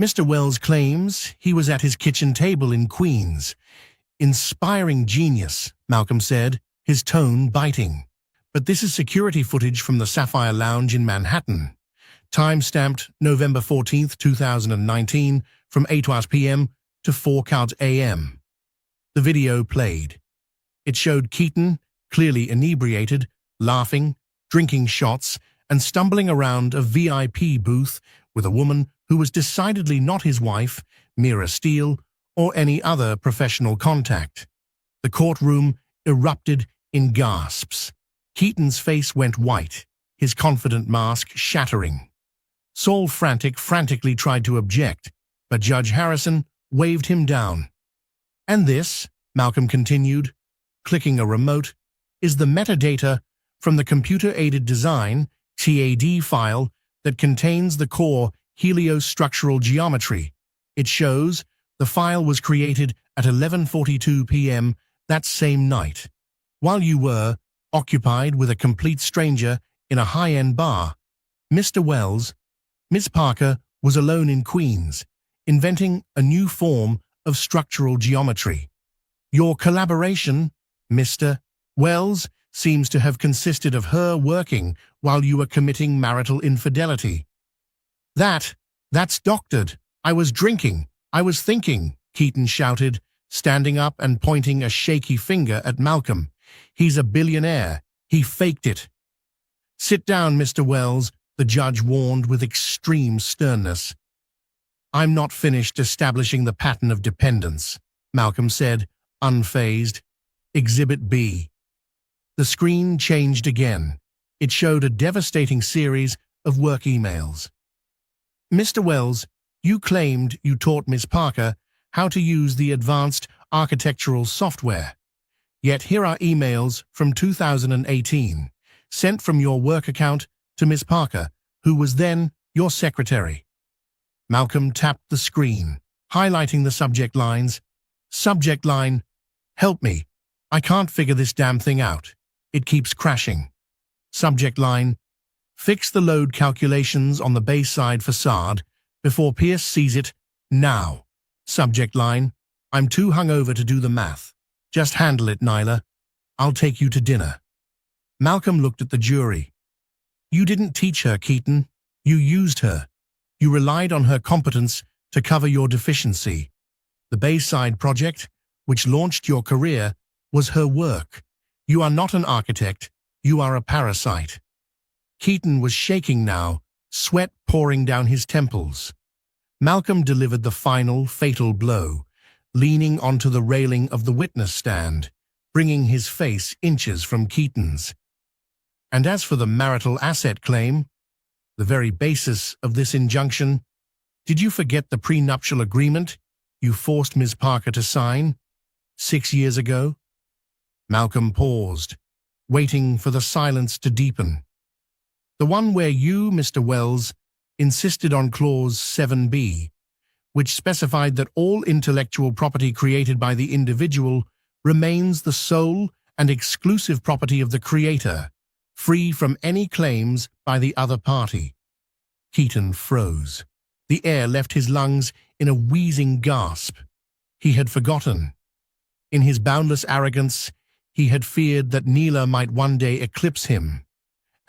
"Mr. Wells claims he was at his kitchen table in Queens. Inspiring genius," Malcolm said, his tone biting. "But this is security footage from the Sapphire Lounge in Manhattan. Time-stamped November 14, 2019, from 8 p.m. to 4 a.m. The video played. It showed Keaton, clearly inebriated, laughing, drinking shots, and stumbling around a VIP booth with a woman who was decidedly not his wife, Mira Steele, or any other professional contact. The courtroom erupted in gasps. Keaton's face went white, his confident mask shattering. Saul frantically tried to object, but Judge Harrison waved him down. "And this," Malcolm continued, clicking a remote, "is the metadata from the computer-aided design (CAD) file that contains the core Helios structural geometry. It shows the file was created at 11:42 p.m. that same night, while you were occupied with a complete stranger in a high-end bar. Mr. Wells, Ms. Parker was alone in Queens, inventing a new form of structural geometry. Your collaboration, Mr. Wells, seems to have consisted of her working while you were committing marital infidelity." That's doctored. I was drinking. I was thinking," Keaton shouted, standing up and pointing a shaky finger at Malcolm. "He's a billionaire. He faked it." "Sit down, Mr. Wells," the judge warned with extreme sternness. "I'm not finished establishing the pattern of dependence," Malcolm said, unfazed. "Exhibit B." The screen changed again. It showed a devastating series of work emails. "Mr. Wells, you claimed you taught Ms. Parker how to use the advanced architectural software. Yet here are emails from 2018, sent from your work account to Ms. Parker, who was then your secretary." Malcolm tapped the screen, highlighting the subject lines. Subject line: "Help me. I can't figure this damn thing out. It keeps crashing." Subject line: "Fix the load calculations on the Bayside facade before Pierce sees it now." Subject line: "I'm too hungover to do the math. Just handle it, Nyla. I'll take you to dinner." Malcolm looked at the jury. "You didn't teach her, Keaton. You used her. You relied on her competence to cover your deficiency. The Bayside project, which launched your career, was her work. You are not an architect. You are a parasite." Keaton was shaking now, sweat pouring down his temples. Malcolm delivered the final, fatal blow, leaning onto the railing of the witness stand, bringing his face inches from Keaton's. "And as for the marital asset claim, the very basis of this injunction, did you forget the prenuptial agreement you forced Ms. Parker to sign 6 years ago?" Malcolm paused, waiting for the silence to deepen. "The one where you, Mr. Wells, insisted on Clause 7b, which specified that all intellectual property created by the individual remains the sole and exclusive property of the creator, free from any claims by the other party." Keaton froze. The air left his lungs in a wheezing gasp. He had forgotten. In his boundless arrogance, he had feared that Neela might one day eclipse him.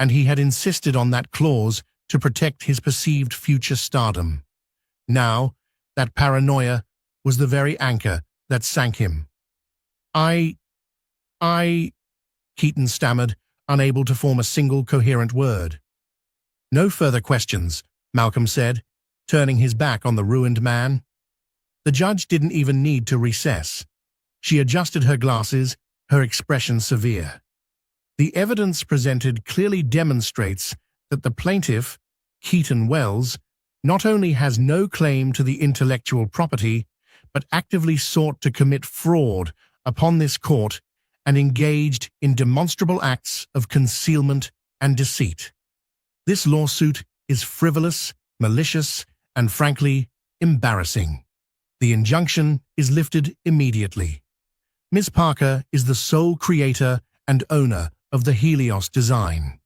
and he had insisted on that clause to protect his perceived future stardom. Now, that paranoia was the very anchor that sank him. I, Keaton stammered, unable to form a single coherent word. No further questions, Malcolm said, turning his back on the ruined man. The judge didn't even need to recess. She adjusted her glasses, her expression severe. The evidence presented clearly demonstrates that the plaintiff, Keaton Wells, not only has no claim to the intellectual property, but actively sought to commit fraud upon this court and engaged in demonstrable acts of concealment and deceit. This lawsuit is frivolous, malicious, and frankly, embarrassing. The injunction is lifted immediately. Ms. Parker is the sole creator and owner of the Helios design.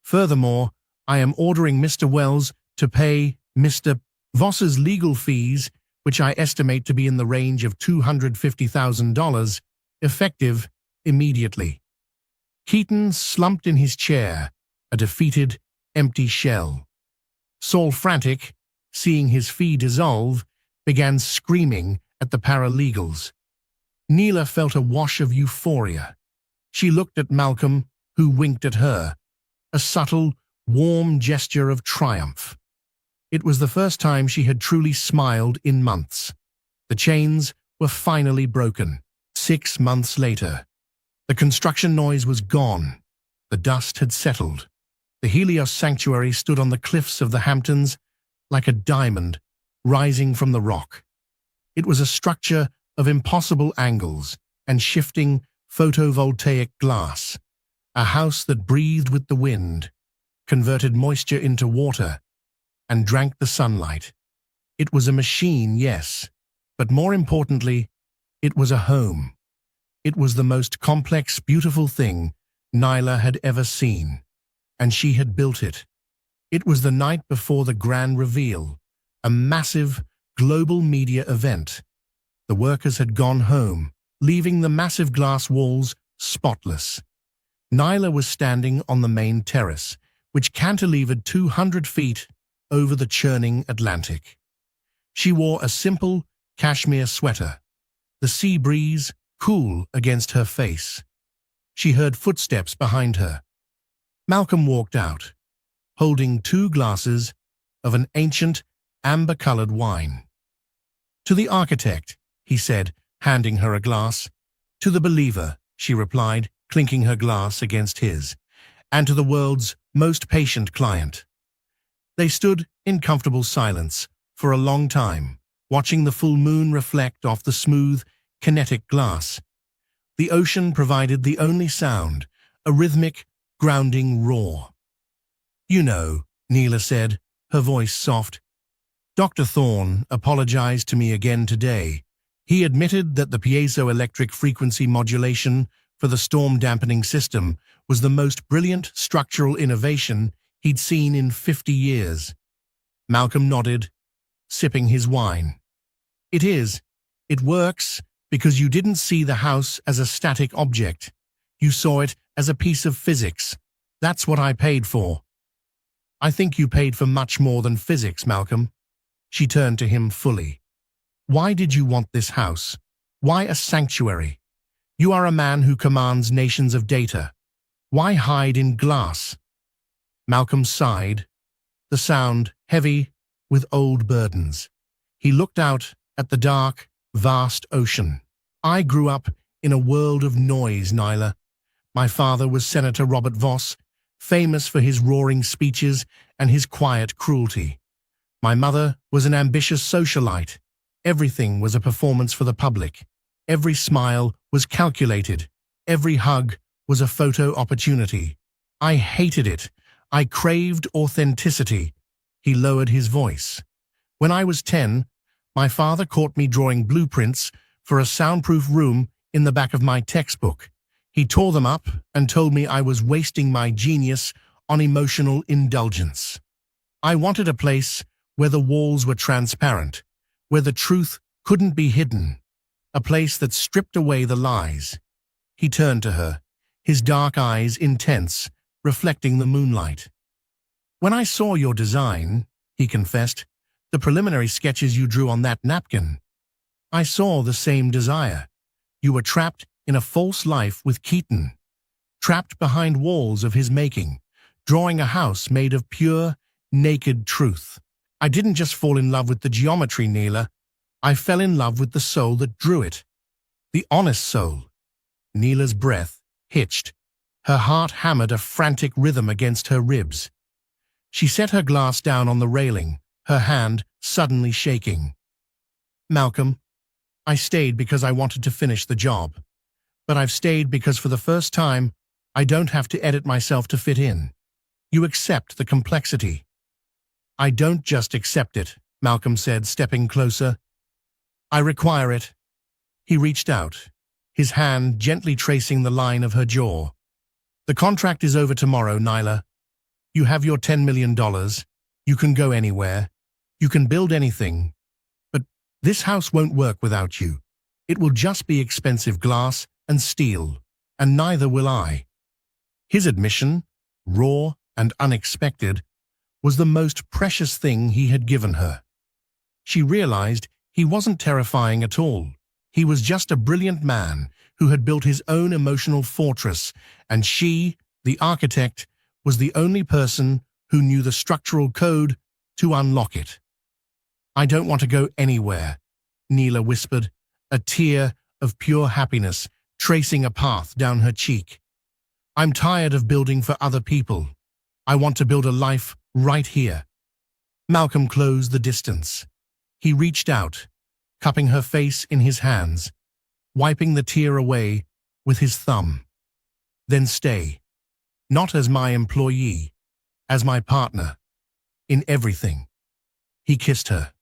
Furthermore, I am ordering Mr. Wells to pay Mr. Voss's legal fees, which I estimate to be in the range of $250,000, effective immediately. Keaton slumped in his chair, a defeated, empty shell. Saul, frantic, seeing his fee dissolve, began screaming at the paralegals. Neela felt a wash of euphoria. She looked at Malcolm, who winked at her, a subtle, warm gesture of triumph. It was the first time she had truly smiled in months. The chains were finally broken. 6 months later. The construction noise was gone. The dust had settled. The Helios sanctuary stood on the cliffs of the Hamptons like a diamond rising from the rock. It was a structure of impossible angles and shifting photovoltaic glass, a house that breathed with the wind, converted moisture into water, and drank the sunlight. It was a machine, yes, but more importantly, it was a home. It was the most complex, beautiful thing Nyla had ever seen, and she had built it. It was the night before the grand reveal, a massive, global media event. The workers had gone home, leaving the massive glass walls spotless. Nyla was standing on the main terrace, which cantilevered 200 feet over the churning Atlantic. She wore a simple cashmere sweater, the sea breeze cool against her face. She heard footsteps behind her. Malcolm walked out, holding 2 glasses of an ancient, amber-colored wine. "To the architect," he said, handing her a glass. "To the believer," she replied, clinking her glass against his, "and to the world's most patient client." They stood in comfortable silence for a long time, watching the full moon reflect off the smooth, kinetic glass. The ocean provided the only sound, a rhythmic, grounding roar. "You know," Neela said, her voice soft, "Dr. Thorne apologized to me again today. He admitted that the piezoelectric frequency modulation for the storm dampening system was the most brilliant structural innovation he'd seen in 50 years. Malcolm nodded, sipping his wine. "It is. It works because you didn't see the house as a static object. You saw it as a piece of physics. That's what I paid for." "I think you paid for much more than physics, Malcolm." She turned to him fully. "Why did you want this house? Why a sanctuary? You are a man who commands nations of data. Why hide in glass?" Malcolm sighed, the sound heavy with old burdens. He looked out at the dark, vast ocean. "I grew up in a world of noise, Nyla. My father was Senator Robert Voss, famous for his roaring speeches and his quiet cruelty. My mother was an ambitious socialite. Everything was a performance for the public. Every smile was calculated. Every hug was a photo opportunity. I hated it. I craved authenticity." He lowered his voice. "When I was 10, my father caught me drawing blueprints for a soundproof room in the back of my textbook. He tore them up and told me I was wasting my genius on emotional indulgence. I wanted a place where the walls were transparent, where the truth couldn't be hidden, a place that stripped away the lies." He turned to her, his dark eyes intense, reflecting the moonlight. "When I saw your design," he confessed, "the preliminary sketches you drew on that napkin, I saw the same desire. You were trapped in a false life with Keaton, trapped behind walls of his making, drawing a house made of pure, naked truth. I didn't just fall in love with the geometry, Neela. I fell in love with the soul that drew it. The honest soul." Neela's breath hitched. Her heart hammered a frantic rhythm against her ribs. She set her glass down on the railing, her hand suddenly shaking. "Malcolm, I stayed because I wanted to finish the job. But I've stayed because for the first time, I don't have to edit myself to fit in. You accept the complexity." "I don't just accept it," Malcolm said, stepping closer. "I require it." He reached out, his hand gently tracing the line of her jaw. "The contract is over tomorrow, Nyla. You have your $10 million. You can go anywhere. You can build anything. But this house won't work without you. It will just be expensive glass and steel, and neither will I." His admission, raw and unexpected, was the most precious thing he had given her. She realized he wasn't terrifying at all. He was just a brilliant man who had built his own emotional fortress, and she, the architect, was the only person who knew the structural code to unlock it. "I don't want to go anywhere," Neela whispered, a tear of pure happiness tracing a path down her cheek. "I'm tired of building for other people. I want to build a life right here." Malcolm closed the distance. He reached out, cupping her face in his hands, wiping the tear away with his thumb. "Then stay. Not as my employee, as my partner. In everything." He kissed her.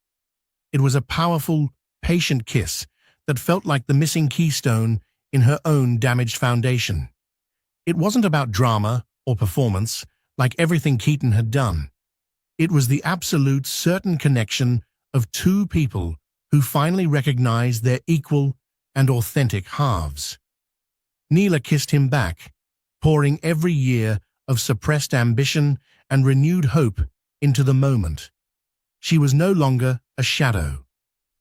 It was a powerful, patient kiss that felt like the missing keystone in her own damaged foundation. It wasn't about drama or performance, like everything Keaton had done. It was the absolute certain connection of two people who finally recognized their equal and authentic halves. Neela kissed him back, pouring every year of suppressed ambition and renewed hope into the moment. She was no longer a shadow.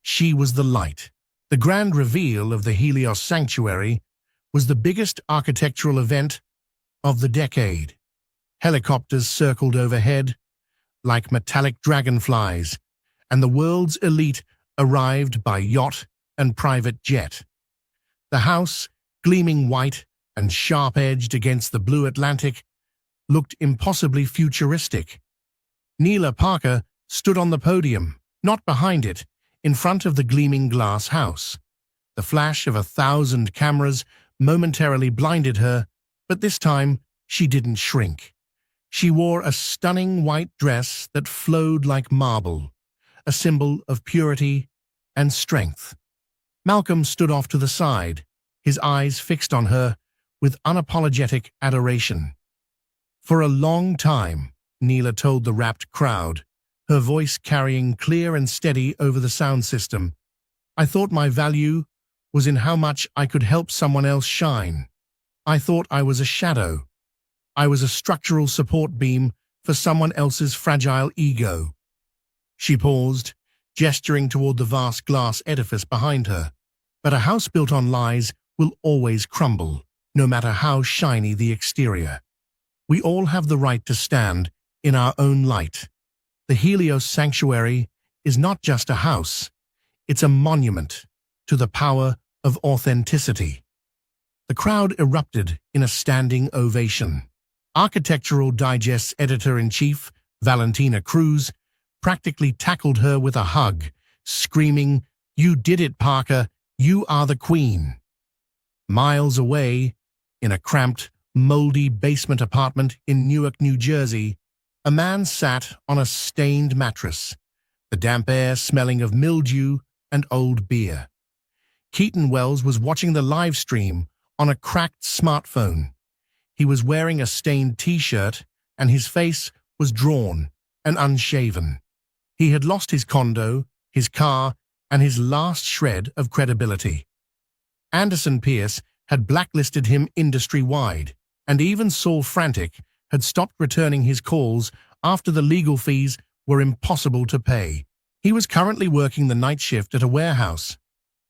She was the light. The grand reveal of the Helios Sanctuary was the biggest architectural event of the decade. Helicopters circled overhead like metallic dragonflies, and the world's elite arrived by yacht and private jet. The house, gleaming white and sharp-edged against the blue Atlantic, looked impossibly futuristic. Neela Parker stood on the podium, not behind it, in front of the gleaming glass house. The flash of 1,000 cameras momentarily blinded her, but this time she didn't shrink. She wore a stunning white dress that flowed like marble, a symbol of purity and strength. Malcolm stood off to the side, his eyes fixed on her with unapologetic adoration. "For a long time," Neela told the rapt crowd, her voice carrying clear and steady over the sound system, "I thought my value was in how much I could help someone else shine. I thought I was a shadow. I was a structural support beam for someone else's fragile ego." She paused, gesturing toward the vast glass edifice behind her. But a house built on lies will always crumble, no matter how shiny the exterior. We all have the right to stand in our own light. The Helios Sanctuary is not just a house, it's a monument to the power of authenticity. The crowd erupted in a standing ovation. Architectural Digest's editor-in-chief, Valentina Cruz, practically tackled her with a hug, screaming, "You did it, Parker! You are the queen!" Miles away, in a cramped, moldy basement apartment in Newark, New Jersey, a man sat on a stained mattress, the damp air smelling of mildew and old beer. Keaton Wells was watching the live stream on a cracked smartphone. He was wearing a stained t-shirt, and his face was drawn and unshaven. He had lost his condo, his car, and his last shred of credibility. Anderson Pierce had blacklisted him industry-wide, and even Saul Frantic had stopped returning his calls after the legal fees were impossible to pay. He was currently working the night shift at a warehouse,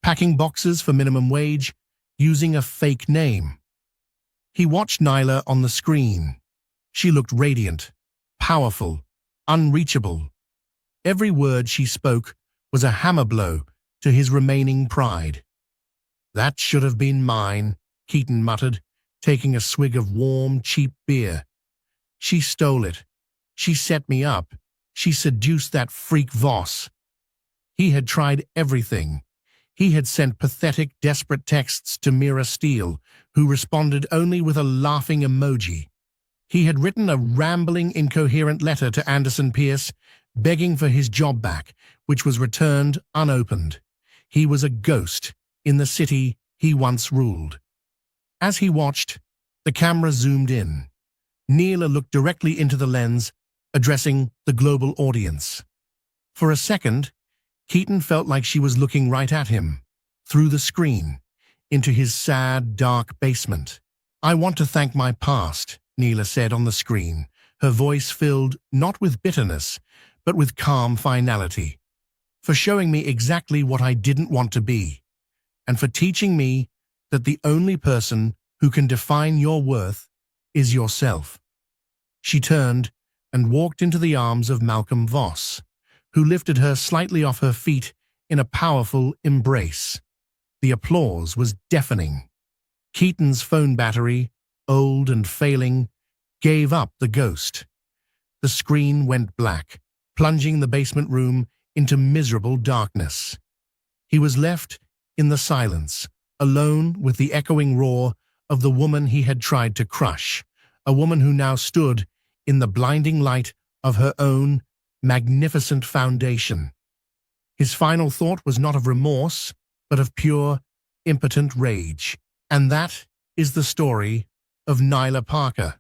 packing boxes for minimum wage, using a fake name. He watched Nyla on the screen. She looked radiant, powerful, unreachable. Every word she spoke was a hammer blow to his remaining pride. "That should have been mine," Keaton muttered, taking a swig of warm, cheap beer. "She stole it. She set me up. She seduced that freak Voss." He had tried everything. He had sent pathetic, desperate texts to Mira Steele, who responded only with a laughing emoji. He had written a rambling, incoherent letter to Anderson Pierce, begging for his job back, which was returned unopened. He was a ghost in the city he once ruled. As he watched, the camera zoomed in. Nyla looked directly into the lens, addressing the global audience. For a second, Keaton felt like she was looking right at him, through the screen, into his sad, dark basement. "I want to thank my past," Nyla said on the screen, her voice filled not with bitterness, but with calm finality, "for showing me exactly what I didn't want to be, and for teaching me that the only person who can define your worth is yourself." She turned and walked into the arms of Malcolm Voss, who lifted her slightly off her feet in a powerful embrace. The applause was deafening. Keaton's phone battery, old and failing, gave up the ghost. The screen went black, plunging the basement room into miserable darkness. He was left in the silence, alone with the echoing roar of the woman he had tried to crush, a woman who now stood in the blinding light of her own magnificent foundation. His final thought was not of remorse, but of pure, impotent rage. And that is the story of Nyla Parker.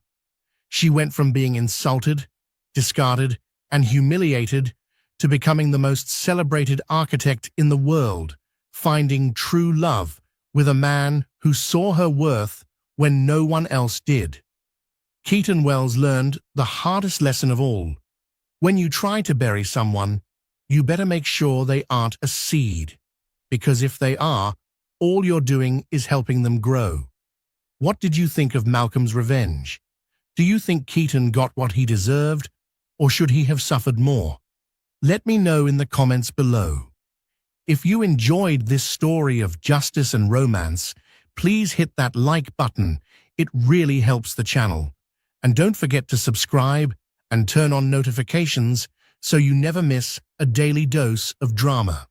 She went from being insulted, discarded, and humiliated to becoming the most celebrated architect in the world, finding true love with a man who saw her worth when no one else did. Keaton Wells learned the hardest lesson of all. When you try to bury someone, you better make sure they aren't a seed, because if they are, all you're doing is helping them grow. What did you think of Malcolm's revenge? Do you think Keaton got what he deserved, or should he have suffered more? Let me know in the comments below. If you enjoyed this story of justice and romance, please hit that like button. It really helps the channel. And don't forget to subscribe and turn on notifications so you never miss a daily dose of drama.